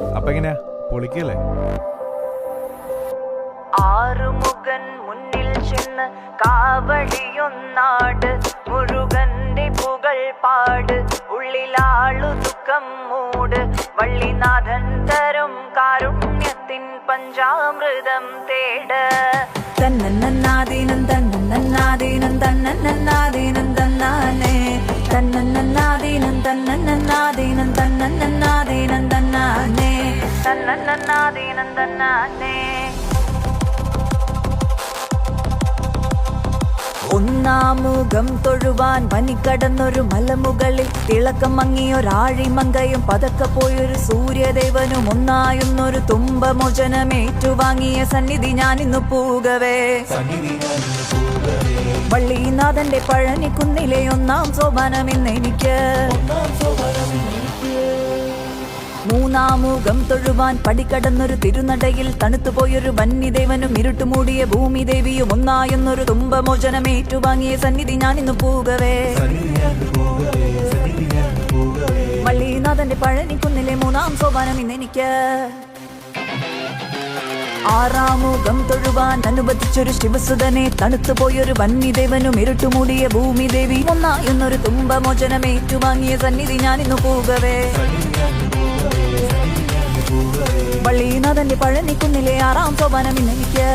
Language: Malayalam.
അപ്പൊ എങ്ങനെയാ പൊളിക്കല്ലേ? ആറുമുഖൻ മുന്നിൽ ചെന്ന് കാവടിയൊന്നാട്, മുരുകന്റെ പുകൾ പാട്, ഉള്ളിലാളു ദുഃഖം മൂട്. വള്ളിനാഥൻ തരും കാരുണ്യത്തിൻ പഞ്ചാമൃതം തേട്. തന്നന്നാദീനം തന്നന്നാദീനം തന്നന്നാദീനം തന്നാനേ, തന്നന്നാദീനം തന്നന്നാദീനം തന്നന്നാദീനം തന്നാനേ, തന്നന്നാദീനം തന്നാനേ. ഒന്നാമുഖം തൊഴുവാൻ വനിക്കടന്നൊരു മലമുകളിൽ തിളക്കം മങ്ങിയൊരാഴിമങ്കയും പതക്കെ പോയൊരു സൂര്യദേവനും ഒന്നായുന്നൊരു തുമ്പമോചനമേറ്റുവാങ്ങിയ സന്നിധി ഞാനിന്നു പൂകവേ. വള്ളിനാഥന്റെ പഴനിക്കുന്നിലെ ഒന്നാം സോപാനമിന്നെനിക്ക്. മൂന്നാമുഖം തൊഴുവാൻ പടിക്കടന്നൊരു തിരുനടയിൽ തണുത്തുപോയൊരു വന്യദേവനും ഇരുട്ടുമൂടിയ ഭൂമിദേവിയും ഒന്നായെന്നൊരു തുമ്പമോചനമേറ്റുവാങ്ങിയ സന്നിധി ഞാനിന്നു പൂകവേ. വള്ളിനാഥന്റെ പഴനിക്കുന്നിലെ മൂന്നാം സോപാനം ഇന്നെനിക്ക്. ആറാമുഖം തൊഴുവാൻ അനുവദിച്ചൊരു ശിവസുതനെ തണുത്തുപോയൊരു വന്യദേവനും ഇരുട്ടുമൂടിയ ഭൂമിദേവി ഒന്നായെന്നൊരു തുമ്പമോചനമേറ്റുവാങ്ങിയ സന്നിധി ഞാനിന്നു പൂകവേ. വള്ളിനാഥന്റെ പഴനിക്കുന്നിലെ ആറാം സോപാനം ഇന്നെനിക്ക്.